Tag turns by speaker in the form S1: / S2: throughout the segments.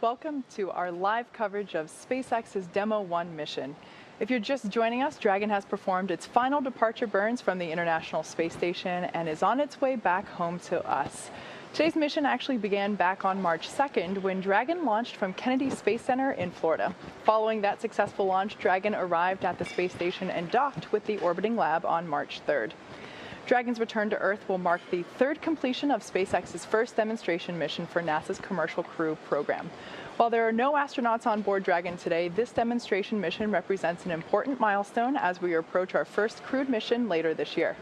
S1: welcome to our live coverage of SpaceX's Demo 1 mission. If you're just joining us, Dragon has performed its final departure burns from the International Space Station and is on its way back home to us. Today's mission actually began back on March 2nd when Dragon launched from Kennedy Space Center in Florida. Following that successful launch, Dragon arrived at the space station and docked with the orbiting lab on March 3rd. Dragon's return to Earth will mark the third completion of SpaceX's first demonstration mission for NASA's Commercial Crew program. While there are no astronauts on board Dragon today, this demonstration mission represents an important milestone as we approach our first crewed mission later this year.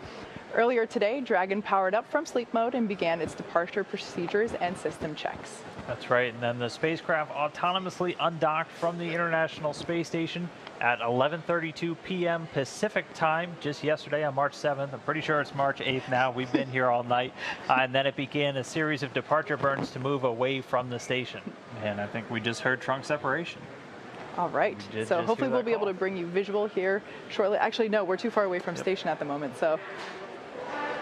S1: Earlier today, Dragon powered up from sleep mode and began its departure procedures and system checks.
S2: That's right, and then the spacecraft autonomously undocked from the International Space Station at 11:32 p.m. Pacific time just yesterday on March 7th. I'm pretty sure it's March 8th now. We've been here all night. And then it began a series of departure burns to move away from the station. And I think we just heard trunk separation.
S1: All right, so hopefully we'll be able to bring you visual here shortly. Actually, no, we're too far away from station at the moment, so.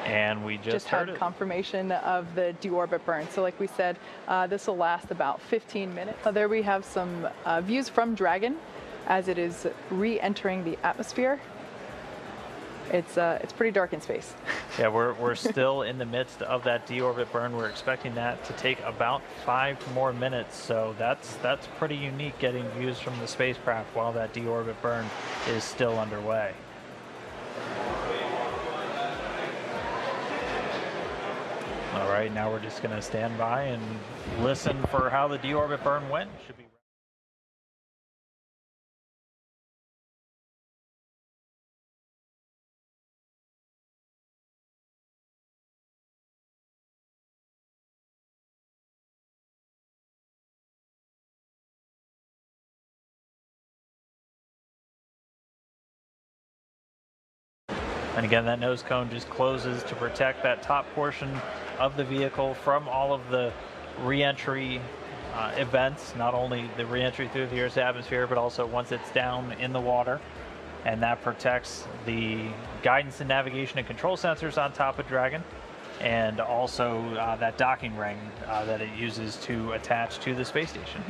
S2: And we just heard
S1: had confirmation of the deorbit burn. So like we said, this will last about 15 minutes. There we have some views from Dragon as it is re-entering the atmosphere. It's pretty dark in space.
S2: Yeah, we're still in the midst of that deorbit burn. We're expecting that to take about 5 more minutes. So that's pretty unique, getting views from the spacecraft while that deorbit burn is still underway. All right, now we're just going to stand by and listen for how the deorbit burn went. Should be. And again, that nose cone just closes to protect that top portion of the vehicle from all of the re-entry events, not only the re-entry through the Earth's atmosphere, but also once it's down in the water. And that protects the guidance and navigation and control sensors on top of Dragon, and also that docking ring that it uses to attach to the space station.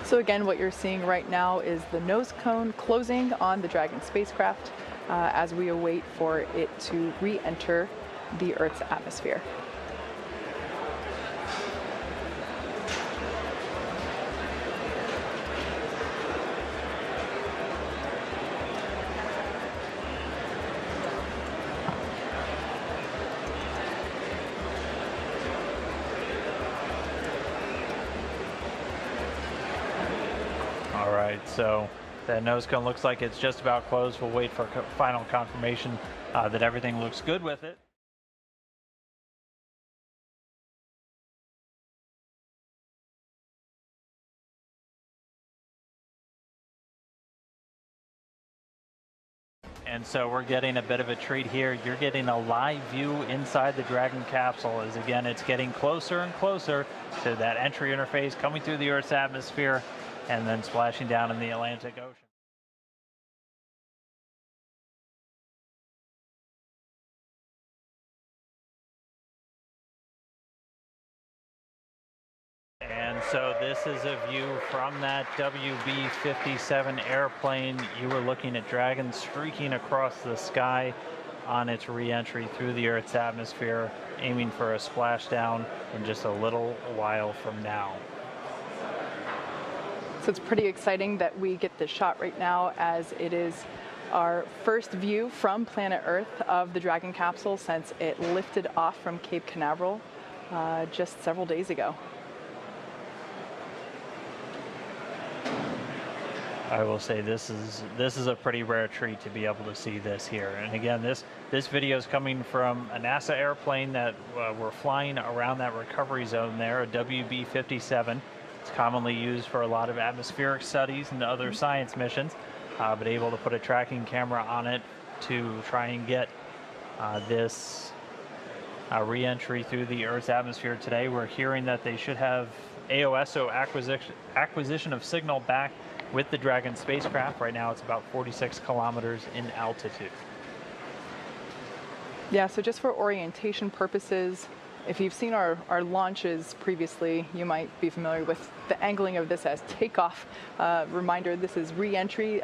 S1: So again, what you're seeing right now is the nose cone closing on the Dragon spacecraft as we await for it to re-enter the Earth's atmosphere.
S2: All right, so that nose cone looks like it's just about closed. We'll wait for final confirmation that everything looks good with it. And so we're getting a bit of a treat here. You're getting a live view inside the Dragon capsule as, again, it's getting closer and closer to that entry interface coming through the Earth's atmosphere and then splashing down in the Atlantic Ocean. And so this is a view from that WB-57 airplane. You were looking at Dragon streaking across the sky on its re-entry through the Earth's atmosphere, aiming for a splashdown in just a little while from now.
S1: So it's pretty exciting that we get this shot right now, as it is our first view from planet Earth of the Dragon capsule since it lifted off from Cape Canaveral just several days ago.
S2: I will say this is a pretty rare treat to be able to see this here. And again, this video is coming from a NASA airplane that we're flying around that recovery zone there, a WB-57. It's commonly used for a lot of atmospheric studies and other science missions, but able to put a tracking camera on it to try and get this re-entry through the Earth's atmosphere today. We're hearing that they should have AOSO acquisition of signal back with the Dragon spacecraft. Right now it's about 46 kilometers in altitude.
S1: Yeah, so just for orientation purposes, If you've seen our launches previously, you might be familiar with the angling of this as takeoff. Reminder, this is re-entry.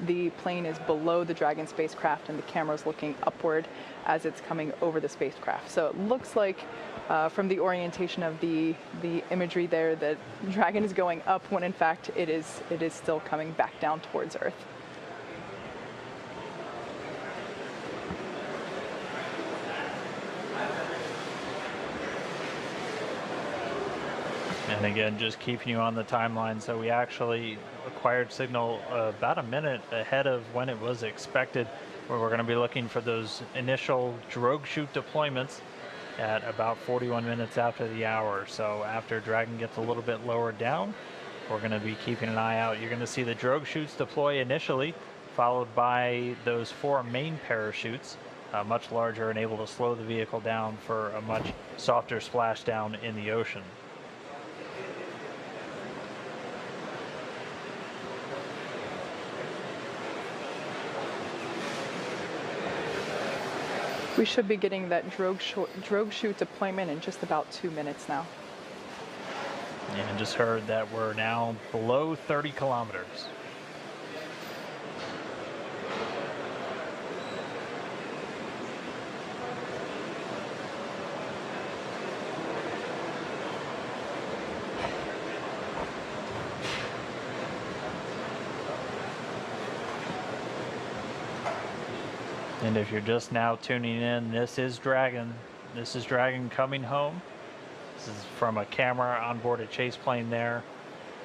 S1: The plane is below the Dragon spacecraft and the camera's looking upward as it's coming over the spacecraft. So it looks like from the orientation of the imagery there that Dragon is going up when in fact it is still coming back down towards Earth.
S2: And again, just keeping you on the timeline. So we actually acquired signal about a minute ahead of when it was expected, where we're going to be looking for those initial drogue chute deployments at about 41 minutes after the hour. So after Dragon gets a little bit lower down, we're going to be keeping an eye out. You're going to see the drogue chutes deploy initially, followed by those 4 main parachutes, much larger and able to slow the vehicle down for a much softer splashdown in the ocean.
S1: We should be getting that drogue chute deployment in just about 2 minutes now.
S2: And just heard that we're now below 30 kilometers. And if you're just now tuning in, this is Dragon. This is Dragon coming home. This is from a camera on board a chase plane there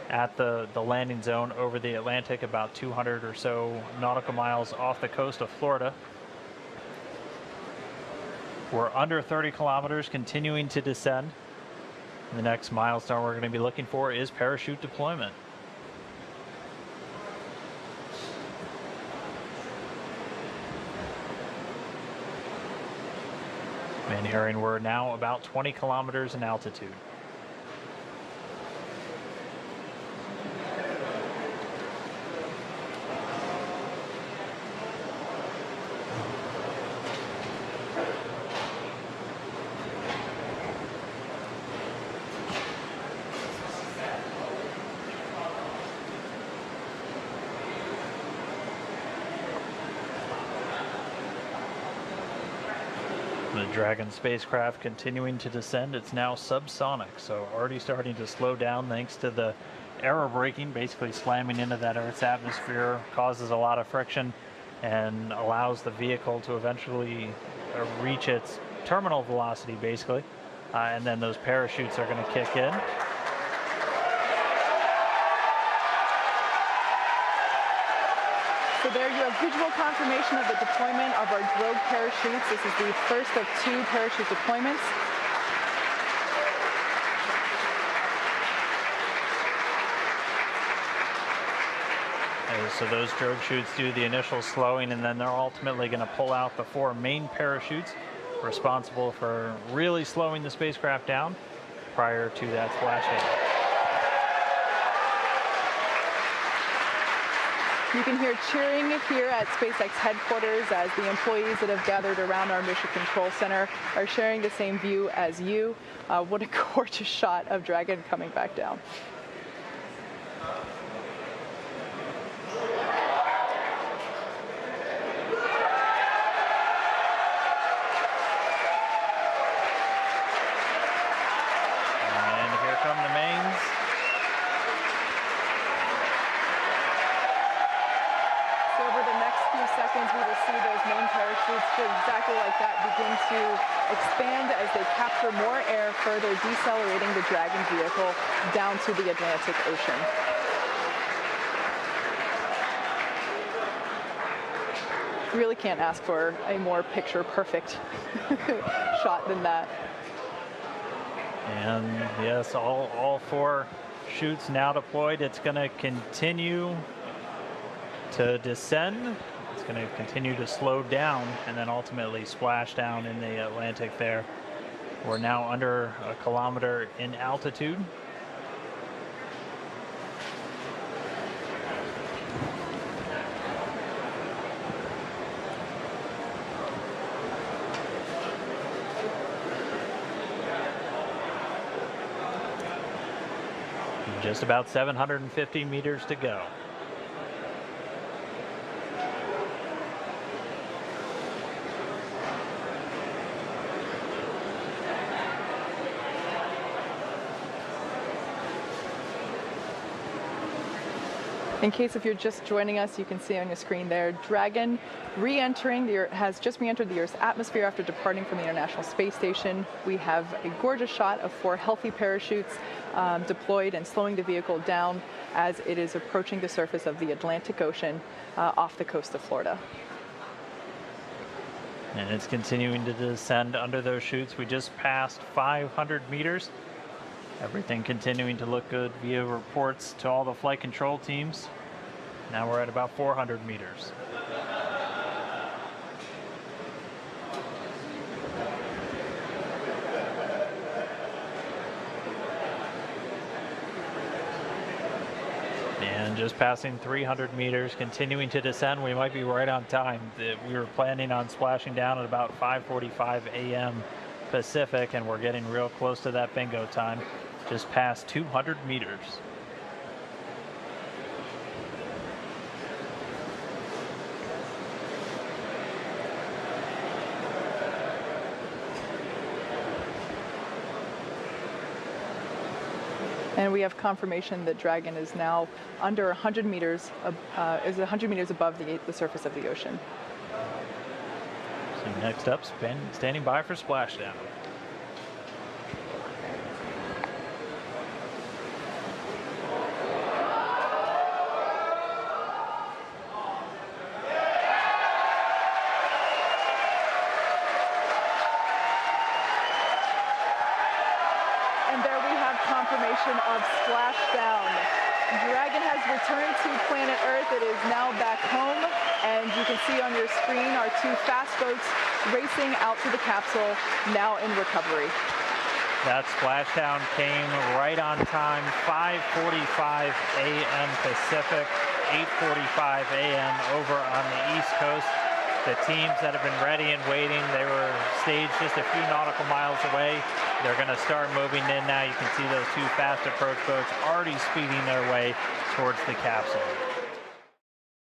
S2: at the landing zone over the Atlantic, about 200 or so nautical miles off the coast of Florida. We're under 30 kilometers, continuing to descend. The next milestone we're going to be looking for is parachute deployment. And hearing we're now about 20 kilometers in altitude. The Dragon spacecraft continuing to descend. It's now subsonic, so already starting to slow down thanks to the aerobraking, basically slamming into that Earth's atmosphere, causes a lot of friction and allows the vehicle to eventually reach its terminal velocity, basically. And then those parachutes are going to kick in.
S1: So there you have visual confirmation of the deployment of our drogue parachutes. This is the first of 2 parachute deployments.
S2: So those drogue chutes do the initial slowing, and then they're ultimately going to pull out the 4 main parachutes responsible for really slowing the spacecraft down prior to that splashdown.
S1: You can hear cheering here at SpaceX headquarters as the employees that have gathered around our Mission Control Center are sharing the same view as you. What a gorgeous shot of Dragon coming back down.
S2: And here come the mains.
S1: Seconds, we will see those main parachutes exactly like that begin to expand as they capture more air, further decelerating the Dragon vehicle down to the Atlantic Ocean. Really can't ask for a more picture-perfect shot than that.
S2: And yes, all 4 chutes now deployed. It's going to continue to descend. It's going to continue to slow down and then ultimately splash down in the Atlantic there. We're now under a kilometer in altitude. Just about 750 meters to go.
S1: In case if you're just joining us, you can see on your screen there, Dragon has just re-entered the Earth's atmosphere after departing from the International Space Station. We have a gorgeous shot of 4 healthy parachutes deployed and slowing the vehicle down as it is approaching the surface of the Atlantic Ocean off the coast of Florida.
S2: And it's continuing to descend under those chutes. We just passed 500 meters. Everything continuing to look good via reports to all the flight control teams. Now we're at about 400 meters. And just passing 300 meters, continuing to descend. We might be right on time. We were planning on splashing down at about 5:45 a.m. Pacific, and we're getting real close to that bingo time. Just past 200 meters.
S1: And we have confirmation that Dragon is now under 100 meters, is 100 meters above the surface of the ocean.
S2: So next up, standing by for splashdown.
S1: Confirmation of splashdown. Dragon has returned to planet Earth. It is now back home, and you can see on your screen our 2 fast boats racing out to the capsule, now in recovery.
S2: That splashdown came right on time, 5:45 a.m. Pacific, 8:45 a.m. over on the East Coast. The teams that have been ready and waiting, they were staged just a few nautical miles away. They're going to start moving in now. You can see those 2 fast approach boats already speeding their way towards the capsule.